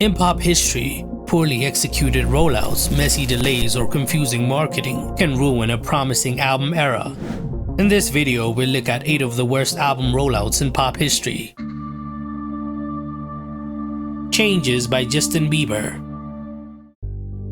In pop history, poorly executed rollouts, messy delays, or confusing marketing can ruin a promising album era. In this video, we'll look at 8 of the worst album rollouts in pop history. Changes by Justin Bieber.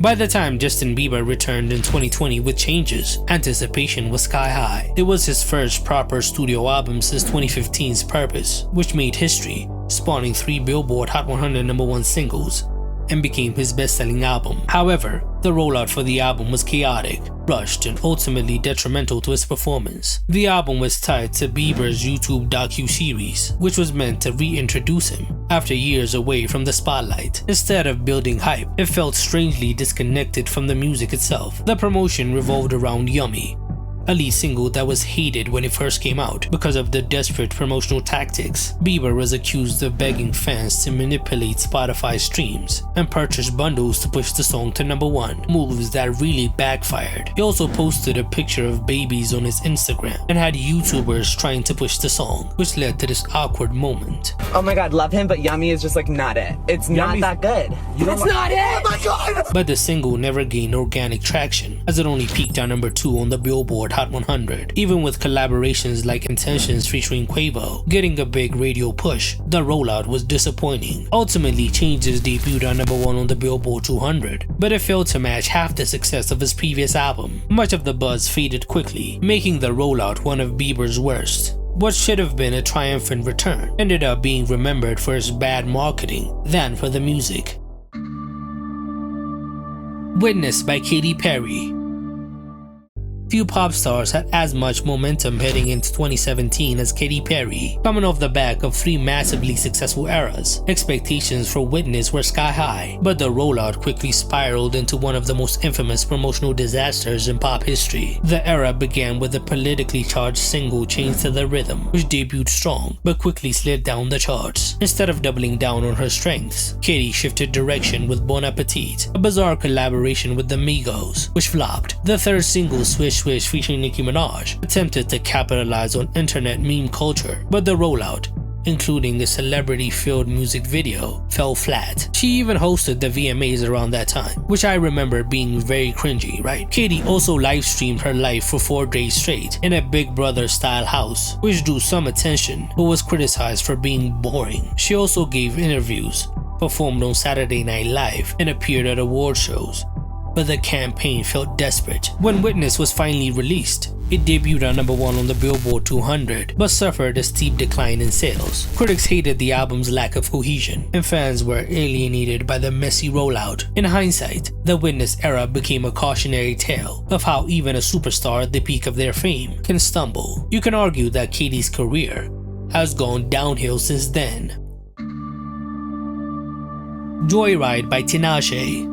By the time Justin Bieber returned in 2020 with Changes, anticipation was sky high. It was his first proper studio album since 2015's Purpose, which made history, spawning 3 Billboard Hot 100 #1 singles, and became his best-selling album. However, the rollout for the album was chaotic, rushed, and ultimately detrimental to his performance. The album was tied to Bieber's YouTube docu-series, which was meant to reintroduce him after years away from the spotlight. Instead of building hype, it felt strangely disconnected from the music itself. The promotion revolved around Yummy, a lead single that was hated when it first came out because of the desperate promotional tactics. Bieber was accused of begging fans to manipulate Spotify streams and purchase bundles to push the song to #1, moves that really backfired. He also posted a picture of babies on his Instagram and had YouTubers trying to push the song, which led to this awkward moment. Oh my god, love him, but Yummy is just like not it. It's not that good. It's not it! Oh my god! But the single never gained organic traction, as it only peaked at #2 on the Billboard Hot 100. Even with collaborations like Intentions featuring Quavo getting a big radio push, the rollout was disappointing. Ultimately, Changes debuted at #1 on the Billboard 200, but it failed to match half the success of his previous album. Much of the buzz faded quickly, making the rollout one of Bieber's worst. What should have been a triumphant return ended up being remembered for his bad marketing than for the music. Witness by Katy Perry. Few pop stars had as much momentum heading into 2017 as Katy Perry. Coming off the back of 3 massively successful eras, expectations for Witness were sky high, but the rollout quickly spiraled into one of the most infamous promotional disasters in pop history. The era began with the politically charged single Chained to the Rhythm, which debuted strong but quickly slid down the charts. Instead of doubling down on her strengths, Katy shifted direction with Bon Appetit, a bizarre collaboration with the Migos, which flopped. The third single, Swish Swish featuring Nicki Minaj, attempted to capitalize on internet meme culture, but the rollout, including a celebrity-filled music video, fell flat. She even hosted the VMAs around that time, which I remember being very cringy, right? Katy also live-streamed her life for 4 days straight in a Big Brother-style house, which drew some attention but was criticized for being boring. She also gave interviews, performed on Saturday Night Live, and appeared at award shows, but the campaign felt desperate. When Witness was finally released, it debuted at #1 on the Billboard 200, but suffered a steep decline in sales. Critics hated the album's lack of cohesion, and fans were alienated by the messy rollout. In hindsight, the Witness era became a cautionary tale of how even a superstar at the peak of their fame can stumble. You can argue that Katy's career has gone downhill since then. Joyride by Tinashe.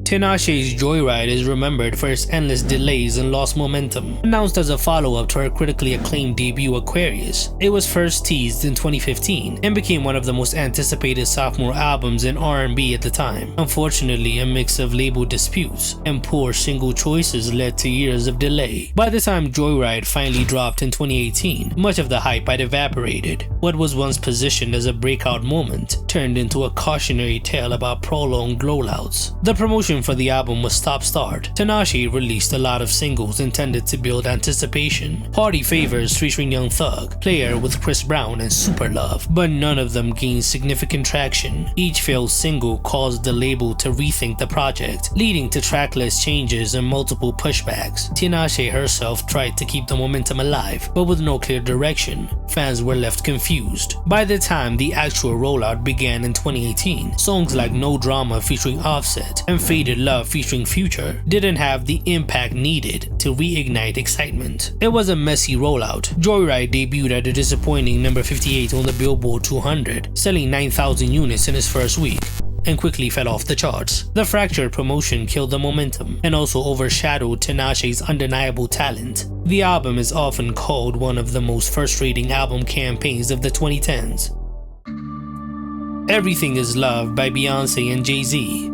Tinashe's Joyride is remembered for its endless delays and lost momentum. Announced as a follow-up to her critically acclaimed debut Aquarius, it was first teased in 2015 and became one of the most anticipated sophomore albums in R&B at the time. Unfortunately, a mix of label disputes and poor single choices led to years of delay. By the time Joyride finally dropped in 2018, much of the hype had evaporated. What was once positioned as a breakout moment turned into a cautionary tale about prolonged rollouts. The promotion for the album was stop-start. Tinashe released a lot of singles intended to build anticipation. Party Favors featuring Young Thug, Player with Chris Brown, and Super Love, but none of them gained significant traction. Each failed single caused the label to rethink the project, leading to tracklist changes and multiple pushbacks. Tinashe herself tried to keep the momentum alive, but with no clear direction, fans were left confused. By the time the actual rollout began in 2018, songs like No Drama featuring Offset and Faded Love featuring Future didn't have the impact needed to reignite excitement. It was a messy rollout. Joyride debuted at a disappointing #58 on the Billboard 200, selling 9,000 units in its first week, and quickly fell off the charts. The fractured promotion killed the momentum and also overshadowed Tinashe's undeniable talent. The album is often called one of the most frustrating album campaigns of the 2010s. Everything Is Love by Beyonce and Jay-Z.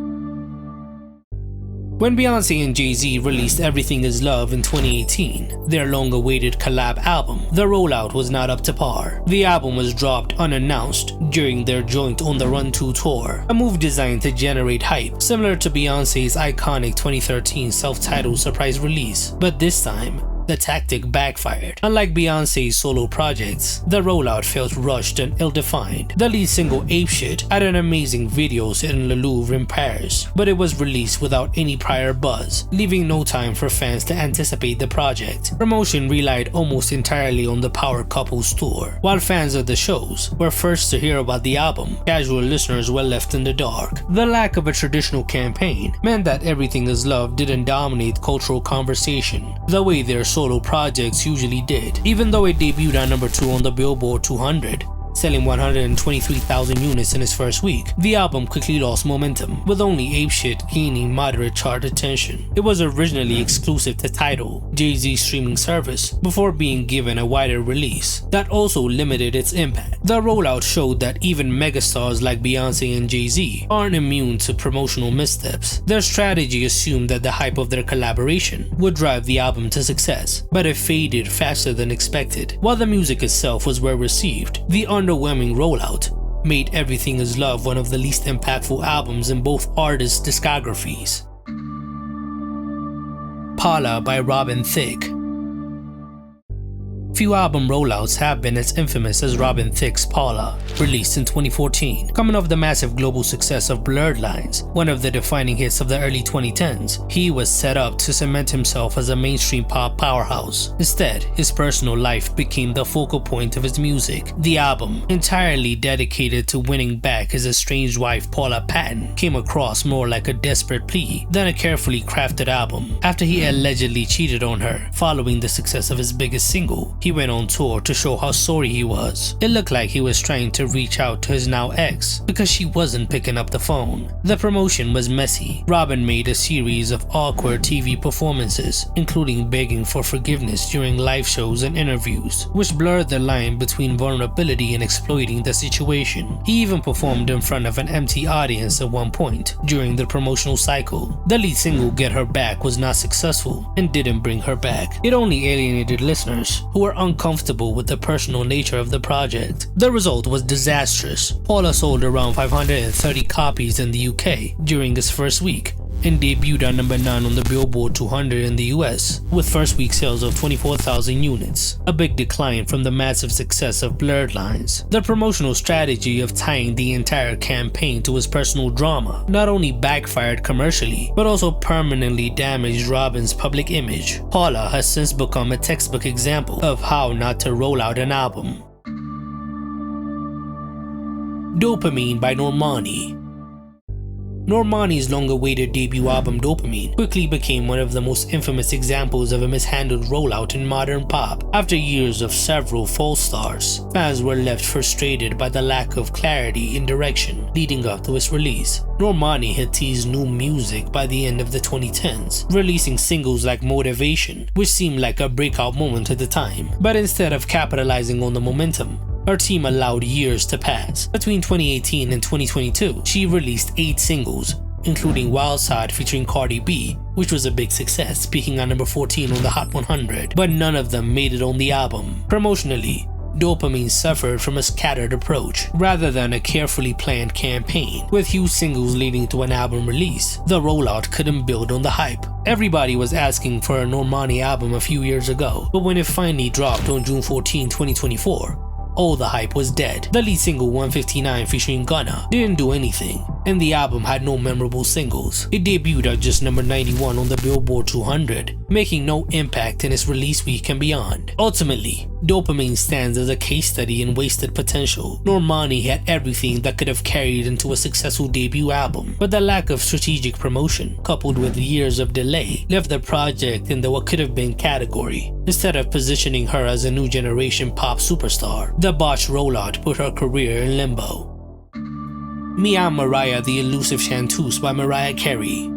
When Beyonce and Jay-Z released Everything Is Love in 2018, their long-awaited collab album, the rollout was not up to par. The album was dropped unannounced during their joint On the Run 2 tour, a move designed to generate hype, similar to Beyonce's iconic 2013 self-titled surprise release. But this time, the tactic backfired. Unlike Beyonce's solo projects, the rollout felt rushed and ill-defined. The lead single Ape Shit had an amazing video set in Le Louvre in Paris, but it was released without any prior buzz, leaving no time for fans to anticipate the project. Promotion relied almost entirely on the power couple's tour. While fans of the shows were first to hear about the album, casual listeners were left in the dark. The lack of a traditional campaign meant that Everything Is Love didn't dominate cultural conversation the way their solo projects usually did. Even though it debuted at number 2 on the Billboard 200, selling 123,000 units in its first week, the album quickly lost momentum, with only Ape Shit gaining moderate chart attention. It was originally exclusive to Tidal, Jay-Z's streaming service, before being given a wider release that also limited its impact. The rollout showed that even megastars like Beyonce and Jay-Z aren't immune to promotional missteps. Their strategy assumed that the hype of their collaboration would drive the album to success, but it faded faster than expected. While the music itself was well received, the underwhelming rollout made Everything Is Love one of the least impactful albums in both artists' discographies. Paula by Robin Thicke. Few album rollouts have been as infamous as Robin Thicke's Paula, released in 2014. Coming off the massive global success of Blurred Lines, one of the defining hits of the early 2010s, he was set up to cement himself as a mainstream pop powerhouse. Instead, his personal life became the focal point of his music. The album, entirely dedicated to winning back his estranged wife Paula Patton, came across more like a desperate plea than a carefully crafted album. After he allegedly cheated on her following the success of his biggest single, he went on tour to show how sorry he was. It looked like he was trying to reach out to his now ex because she wasn't picking up the phone. The promotion was messy. Robin made a series of awkward TV performances, including begging for forgiveness during live shows and interviews, which blurred the line between vulnerability and exploiting the situation. He even performed in front of an empty audience at one point during the promotional cycle. The lead single Get Her Back was not successful and didn't bring her back. It only alienated listeners who were uncomfortable with the personal nature of the project. The result was disastrous. Paula sold around 530 copies in the UK during its first week and debuted at number 9 on the Billboard 200 in the US, with first week sales of 24,000 units, a big decline from the massive success of Blurred Lines. The promotional strategy of tying the entire campaign to his personal drama not only backfired commercially, but also permanently damaged Robin's public image. Paula has since become a textbook example of how not to roll out an album. Dopamine by Normani. Normani's long-awaited debut album Dopamine quickly became one of the most infamous examples of a mishandled rollout in modern pop. After years of several false starts, fans were left frustrated by the lack of clarity in direction leading up to its release. Normani had teased new music by the end of the 2010s, releasing singles like Motivation, which seemed like a breakout moment at the time. But instead of capitalizing on the momentum, her team allowed years to pass. Between 2018 and 2022, she released 8 singles, including Wild Side featuring Cardi B, which was a big success, peaking at number 14 on the Hot 100, but none of them made it on the album. Promotionally, Dopamine suffered from a scattered approach rather than a carefully planned campaign. With huge singles leading to an album release, the rollout couldn't build on the hype. Everybody was asking for a Normani album a few years ago, but when it finally dropped on June 14, 2024, all the hype was dead. The lead single 159 featuring Gunna didn't do anything, and the album had no memorable singles. It debuted at just number 91 on the Billboard 200, making no impact in its release week and beyond. Ultimately, Dopamine stands as a case study in wasted potential. Normani had everything that could have carried into a successful debut album, but the lack of strategic promotion, coupled with years of delay, left the project in the what could have been category, instead of positioning her as a new generation pop superstar. The botched rollout put her career in limbo. Me I'm Mariah, the Elusive Chanteuse by Mariah Carey.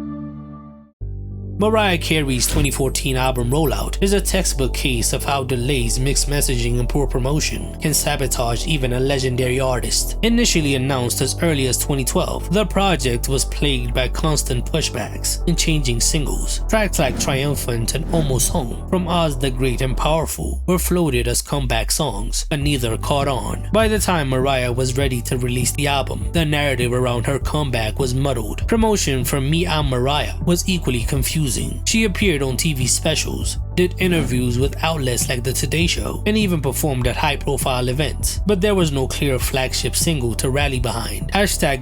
Mariah Carey's 2014 album Rollout is a textbook case of how delays, mixed messaging, and poor promotion can sabotage even a legendary artist. Initially announced as early as 2012, the project was plagued by constant pushbacks and changing singles. Tracks like Triumphant and Almost Home from Oz the Great and Powerful were floated as comeback songs, but neither caught on. By the time Mariah was ready to release the album, the narrative around her comeback was muddled. Promotion for Me I'm Mariah was equally confusing. She appeared on TV specials, did interviews with outlets like The Today Show, and even performed at high-profile events, but there was no clear flagship single to rally behind.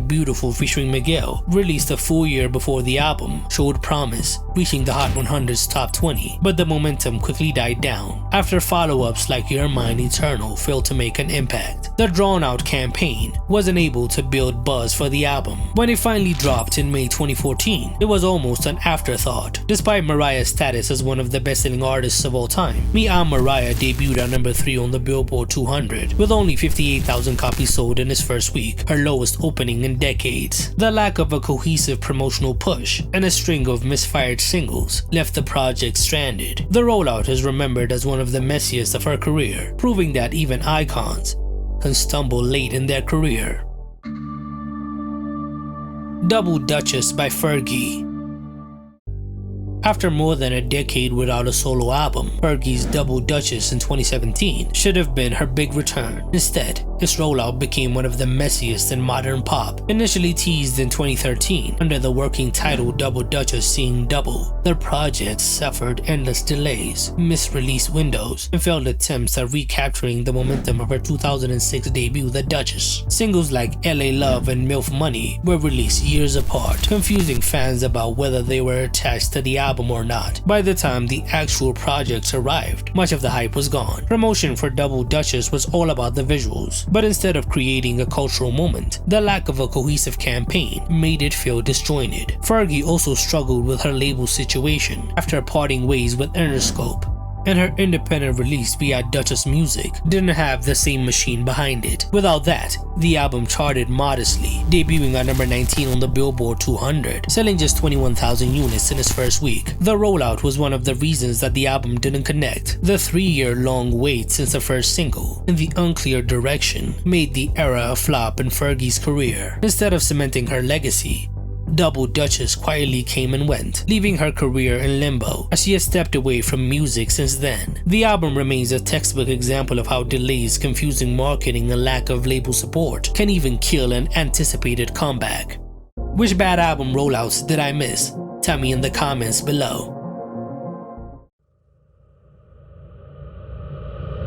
#Beautiful featuring Miguel, released a full year before the album, showed promise, reaching the Hot 100's top 20, but the momentum quickly died down after follow-ups like You're Mine Eternal failed to make an impact. The drawn-out campaign wasn't able to build buzz for the album. When it finally dropped in May 2014, it was almost an afterthought. Despite Mariah's status as one of the best-selling artists of all time, Me I'm Mariah debuted at number 3 on the Billboard 200 with only 58,000 copies sold in its first week, her lowest opening in decades. The lack of a cohesive promotional push and a string of misfired singles left the project stranded. The Rollout is remembered as one of the messiest of her career, proving that even icons can stumble late in their career. Double Duchess by Fergie. After more than a decade without a solo album, Fergie's Double Duchess in 2017 should have been her big return. Instead, its rollout became one of the messiest in modern pop. Initially teased in 2013 under the working title Double Duchess Seeing Double, the project suffered endless delays, missed release windows, and failed attempts at recapturing the momentum of her 2006 debut The Duchess. Singles like LA Love and MILF Money were released years apart, confusing fans about whether they were attached to the album or not. By the time the actual projects arrived, much of the hype was gone. Promotion for Double Duchess was all about the visuals, but instead of creating a cultural moment, the lack of a cohesive campaign made it feel disjointed. Fergie also struggled with her label situation after parting ways with Interscope, and her independent release via Duchess Music didn't have the same machine behind it. Without that, the album charted modestly, debuting at number 19 on the Billboard 200, selling just 21,000 units in its first week. The Rollout was one of the reasons that the album didn't connect. The 3-year-long wait since the first single and the unclear direction made the era a flop in Fergie's career. Instead of cementing her legacy, Double Duchess quietly came and went, leaving her career in limbo as she has stepped away from music since then. The album remains a textbook example of how delays, confusing marketing, and lack of label support can even kill an anticipated comeback. Which bad album rollouts did I miss? Tell me in the comments below.